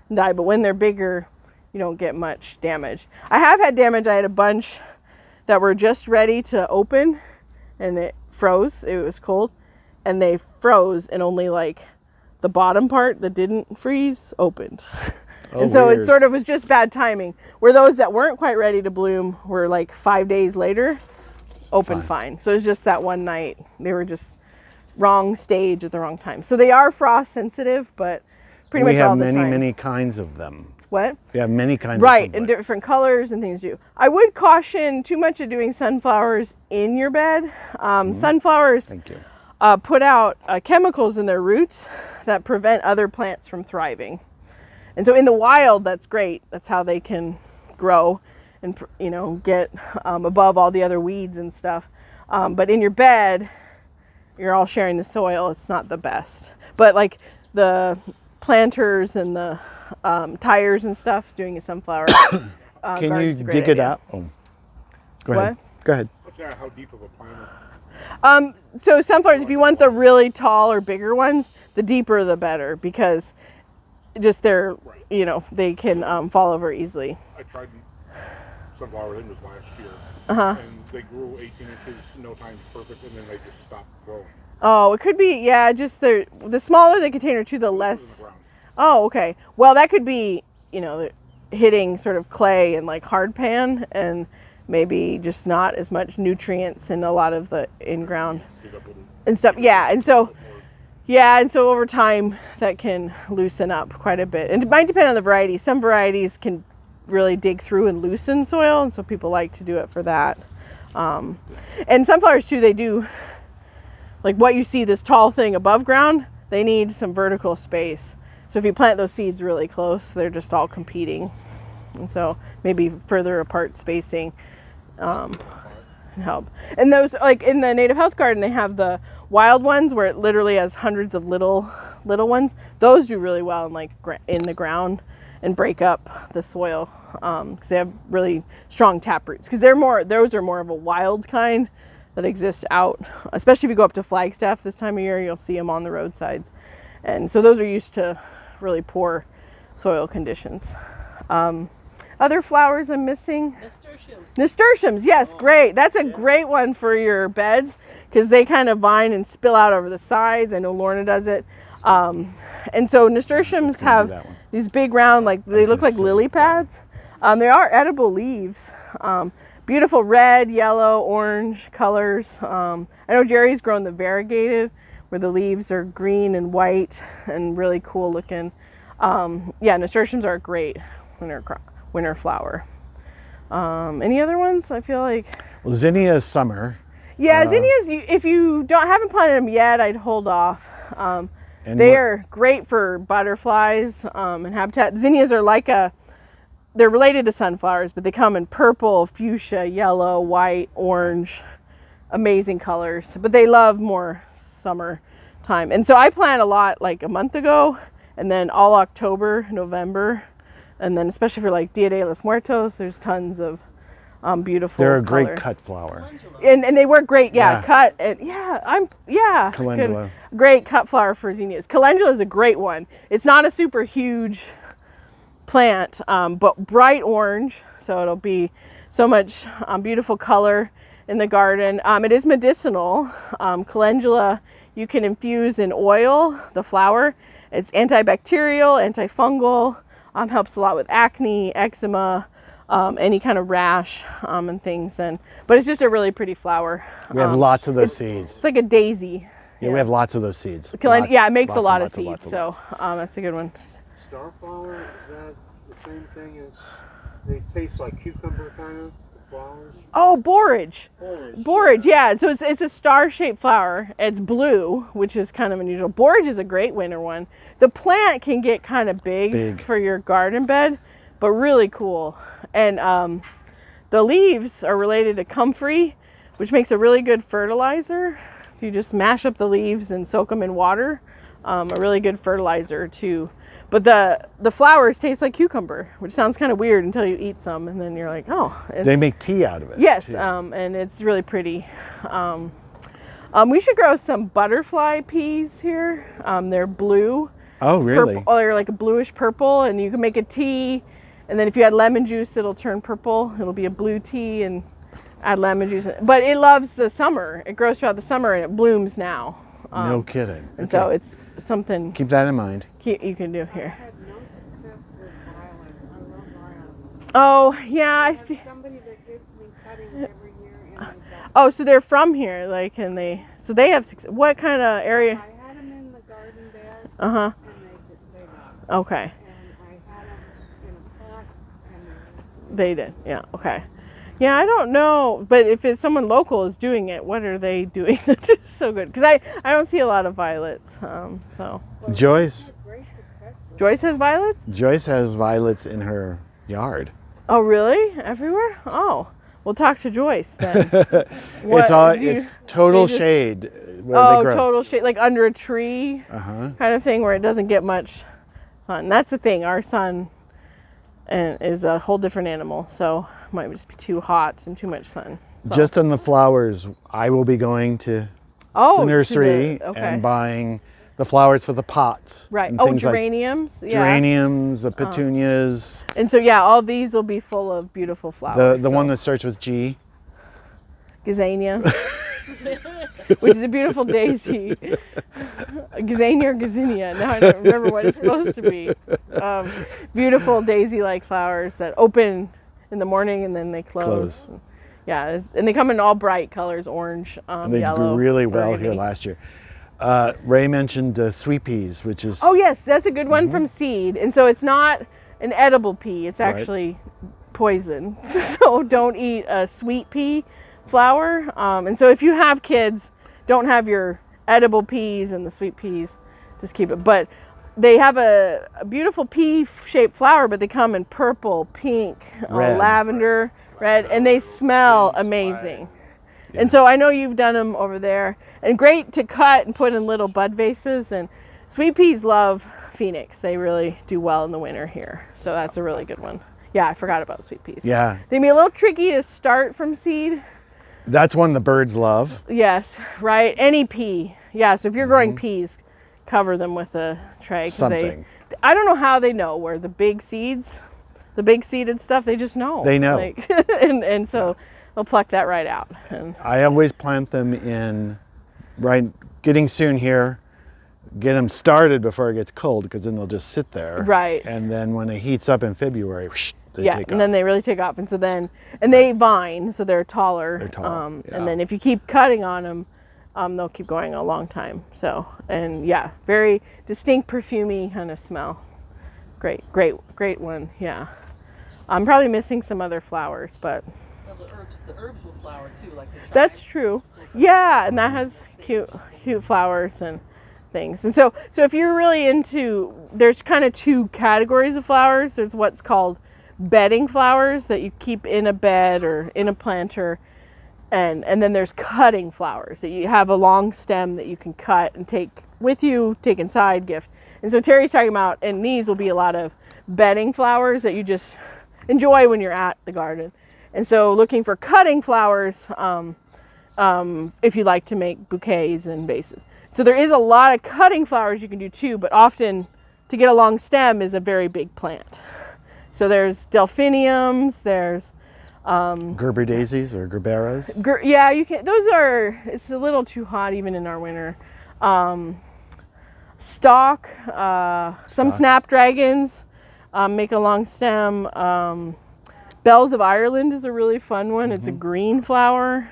and die. But when they're bigger, you don't get much damage. I have had damage. I had a bunch that were just ready to open, and it froze. It was cold, and they froze, and only like the bottom part that didn't freeze opened. Oh, and so weird. it sort of was just bad timing. Where those that weren't quite ready to bloom were like 5 days later, open fine. So it's just that one night. They were just wrong stage at the wrong time. So they are frost sensitive, but pretty much all the time. We have many kinds of them. What? We have many kinds Right, of and sunflower. different colors and things too. I would caution too much of doing sunflowers in your bed. Sunflowers Thank you. put out chemicals in their roots that prevent other plants from thriving. And so in the wild, that's great. That's how they can grow and get above all the other weeds and stuff. But in your bed, you're all sharing the soil. It's not the best. But like the planters and the tires and stuff, doing a sunflower Can you garden's a great dig it idea. out? Oh. Go ahead. What? Go ahead. How deep of a planter? So sunflowers, if you want the really tall or bigger ones, the deeper the better, because just they're, you know, they can fall over easily. I tried sunflower hymns last year, and they grew 18 inches, no time perfect, and then they just stopped growing. Oh, it could be, yeah, just the smaller the container too, the less. Oh, okay. Well, that could be, you know, hitting sort of clay and like hard pan, and maybe just not as much nutrients in a lot of the in-ground and stuff. Yeah, and so over time that can loosen up quite a bit. And it might depend on the variety. Some varieties can really dig through and loosen soil, and so people like to do it for that. And sunflowers too, they do, like what you see, this tall thing above ground, they need some vertical space. So if you plant those seeds really close, they're just all competing. And so maybe further apart spacing can help. And those, like in the Native Health Garden, they have the wild ones where it literally has hundreds of little ones. Those do really well in like in the ground and break up the soil because they have really strong tap roots. Because those are more of a wild kind that exist out, especially if you go up to Flagstaff this time of year, you'll see them on the roadsides. And so those are used to really poor soil conditions. Other flowers I'm missing? Nasturtiums, yes, great. That's a great one for your beds because they kind of vine and spill out over the sides. I know Lorna does it. And so nasturtiums have these big round, like they look like lily pads. They are edible leaves. Beautiful red, yellow, orange colors. I know Jerry's grown the variegated, where the leaves are green and white and really cool looking. Yeah, nasturtiums are a great winter flower. Any other ones? I feel like. Well, zinnia is summer. Yeah, zinnias. If you haven't planted them yet, I'd hold off. They are great for butterflies and habitat. Zinnias are they're related to sunflowers, but they come in purple, fuchsia, yellow, white, orange, amazing colors. But they love more summer time. And so I planted a lot like a month ago, and then all October, November, and then especially for like Dia de los Muertos, there's tons of beautiful They're a color. great cut flower. And they work great, Yeah. cut. And Calendula. Great cut flower for zinnias. Calendula is a great one. It's not a super huge plant, but bright orange, so it'll be so much beautiful color in the garden. It is medicinal. Calendula you can infuse in oil, the flower. It's antibacterial, antifungal, helps a lot with acne, eczema, any kind of rash and things. But it's just a really pretty flower. We have lots of those seeds. It's like a daisy. Yeah, we have lots of those seeds. It makes a lot of seeds, lots. so that's a good one. Starflower, is that the same thing as, they taste like cucumber kind of, the flowers? Oh, borage. Borage, yeah. So it's a star-shaped flower. It's blue, which is kind of unusual. Borage is a great winter one. The plant can get kind of big for your garden bed, but really cool. And the leaves are related to comfrey, which makes a really good fertilizer. If you just mash up the leaves and soak them in water, a really good fertilizer too. But the flowers taste like cucumber, which sounds kind of weird until you eat some, and then you're like, oh. They make tea out of it. Yes, and it's really pretty. We should grow some butterfly peas here. They're blue. Oh, really? Purple, they're like a bluish purple, and you can make a tea. And then if you add lemon juice, it'll turn purple. It'll be a blue tea, and add lemon juice. But it loves the summer. It grows throughout the summer, and it blooms now. No kidding. And so it's something Keep that in mind. you can do here. I had no success with violets. I love violets. Oh, yeah. I have somebody that gives me cuttings every year, and I got, Oh, so they're from here, like, so they have success. What kind of area? I had them in the garden bed, Uh-huh. and they died. Okay. And I had them in a pot, and They did. Yeah. Okay. Yeah, I don't know, but if it's someone local is doing it, what are they doing that's so good? Because I don't see a lot of violets. So Joyce great success with Joyce has violets. Joyce has violets in her yard. Oh, really? Everywhere? Oh, we'll talk to Joyce then. What, It's total they just- shade where they grow. Total shade, like under a tree kind of thing where it doesn't get much sun. That's the thing. Our sun is a whole different animal, so it might just be too hot and too much sun. Just on the flowers, I will be going to Oh, the nursery okay. and buying the flowers for the pots. Right. and Oh, things like geraniums. Yeah. geraniums, the petunias. And so yeah, all these will be full of beautiful flowers. The one that starts with G. Gazania, which is a beautiful daisy. Gazania or Gazinia. Now I don't remember what it's supposed to be. Beautiful daisy-like flowers that open in the morning and then they close. Yeah, and they come in all bright colors, orange, And they yellow, grew really well burgundy. here last year. Ray mentioned sweet peas, which is Oh yes, that's a good one from seed. And so it's not an edible pea, it's Right. actually poison. So don't eat a sweet pea flower. And so if you have kids, don't have your edible peas and the sweet peas, just keep it. But they have a beautiful pea-shaped flower, but they come in purple, pink, Red. lavender, red, and they smell amazing. And so I know you've done them over there, and great to cut and put in little bud vases. And sweet peas love Phoenix. They really do well in the winter here. So that's a really good one. Yeah, I forgot about sweet peas. Yeah, They can be a little tricky to start from seed. that's one the birds love. Yes, right. Any pea. Yeah, so if you're growing peas, cover them with a tray. 'Cause Something. I don't know how they know where the big seeds, the big seeded stuff, they just know. They know. Like, and so they'll pluck that right out. And I always plant them in getting soon here. Get them started before it gets cold, because then they'll just sit there. Right. And then when it heats up in February, whoosh, they yeah, take and off. then they really take off. And so then, and they vine, so they're taller. They're tall, yeah. And then if you keep cutting on them, they'll keep going a long time. So, and yeah, very distinct perfumey kind of smell. Great one. Yeah. I'm probably missing some other flowers, but Well, the herbs will flower too, like the that's true. Yeah, and that has cute flowers and things. And so if you're really into, there's kind of two categories of flowers. There's what's called bedding flowers that you keep in a bed or in a planter, and then there's cutting flowers that you have a long stem that you can cut and take with you, take inside, gift. And so Terry's talking about, and these will be a lot of bedding flowers that you just enjoy when you're at the garden. And so looking for cutting flowers, if you like to make bouquets and vases. So there is a lot of cutting flowers you can do too, but often to get a long stem is a very big plant. So there's delphiniums, there's Gerber daisies or gerberas. yeah, you can. Those are. It's a little too hot even in our winter. Stock, some snapdragons make a long stem. Bells of Ireland is a really fun one. It's a green flower.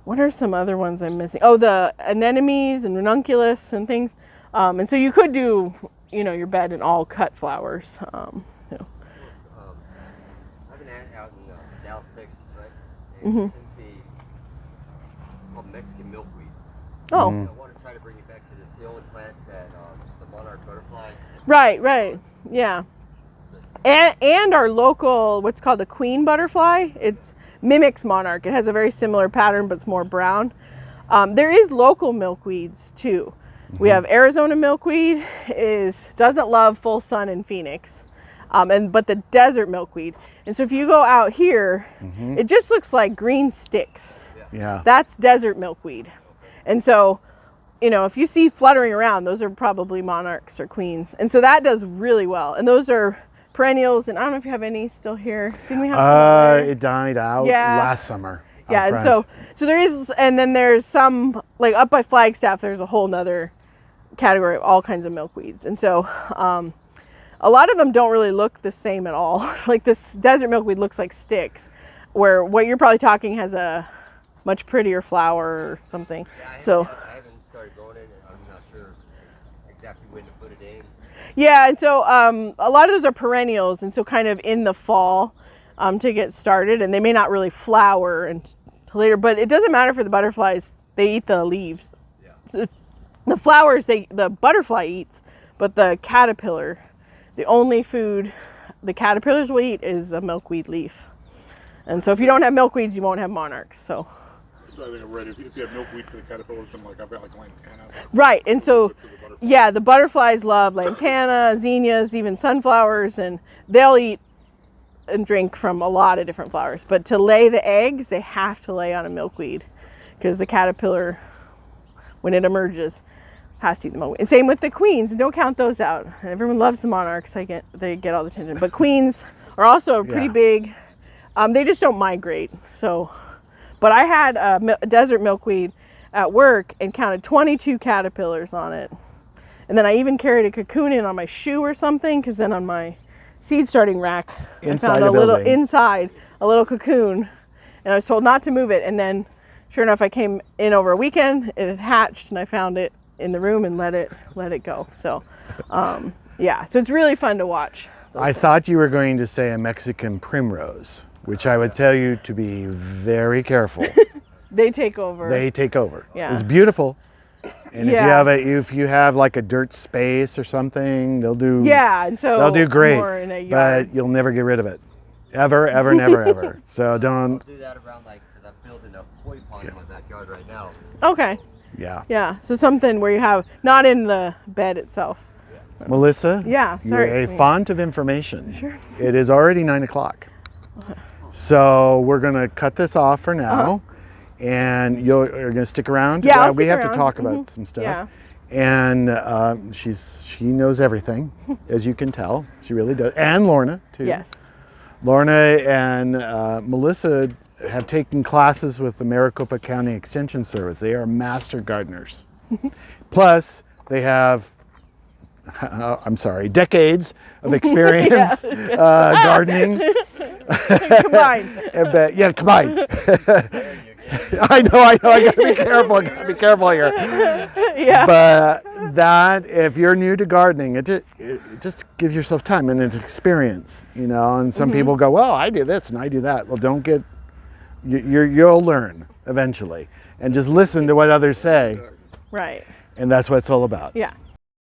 What are some other ones I'm missing? Oh, the anemones and ranunculus and things. And so you could do, your bed in all cut flowers. I have an aunt out in Dallas, Texas, right? And since it's called Mexican milkweed. Oh, I want to try to bring it back because it's the only plant that the monarch butterfly. right, yeah. And our local, what's called a queen butterfly, it mimics monarch. It has a very similar pattern, but it's more brown. There is local milkweeds too. We have Arizona milkweed, doesn't love full sun in Phoenix, but the desert milkweed. And so if you go out here, it just looks like green sticks. Yeah. That's desert milkweed. And so, if you see fluttering around, those are probably monarchs or queens. And so that does really well. And those are perennials. And I don't know if you have any still here. Didn't we have some? It died out Yeah. last summer. Yeah, out and front. so there is, and then there's some, like up by Flagstaff, there's a whole nother category of all kinds of milkweeds. And so a lot of them don't really look the same at all. Like this desert milkweed looks like sticks, where what you're probably talking has a much prettier flower or something. Yeah, I haven't started growing it. I'm not sure exactly when to put it in. Yeah, and so a lot of those are perennials, and so kind of in the fall to get started, and they may not really flower until later, but it doesn't matter for the butterflies. They eat the leaves. Yeah. The flowers, the butterfly eats, but the caterpillar, the only food the caterpillars will eat is a milkweed leaf. And so if you don't have milkweeds, you won't have monarchs. So So I think I read if you have milkweed for the caterpillars, then I've got lantana. right, and so yeah, the butterflies love lantana, zinnias, even sunflowers, and they'll eat and drink from a lot of different flowers. But to lay the eggs, they have to lay on a milkweed because the caterpillar, when it emerges, has to eat the milkweed. And same with the queens. Don't count those out. Everyone loves the monarchs. They get all the attention. But queens are also pretty big. They just don't migrate. So, but I had a desert milkweed at work and counted 22 caterpillars on it. And then I even carried a cocoon in on my shoe or something, because then on my seed starting rack, I found a little cocoon, and I was told not to move it. And then, sure enough, I came in over a weekend. It had hatched, and I found it in the room and let it go. So, yeah, so it's really fun to watch. I thought you were going to say a Mexican primrose, which I would tell you to be very careful. They take over. Yeah. It's beautiful. And if you have like a dirt space or something, they'll do great. More in a yard. But you'll never get rid of it. Ever, ever, never, ever. So don't do that around, like, because I'm building a koi pond in my backyard right now. Okay. Yeah. Yeah. So something where you have not in the bed itself. Melissa? Yeah, sorry. You're a font of information. Sure. It is already 9 o'clock. So we're going to cut this off for now. And you're going to stick around? Yeah, I'll we have stick to talk around. about some stuff. Yeah. And she knows everything, as you can tell. She really does. And Lorna, too. Yes. Lorna and Melissa have taken classes with the Maricopa County Extension Service. They are master gardeners. Plus, they have decades of experience gardening. Combined. Yeah, combined. I know. I gotta be careful. Here. Yeah. But that, if you're new to gardening, it just gives yourself time and it's experience, And some people go, well, I do this and I do that. Well, don't get. You'll learn eventually, and just listen to what others say. Right. And that's what it's all about. Yeah.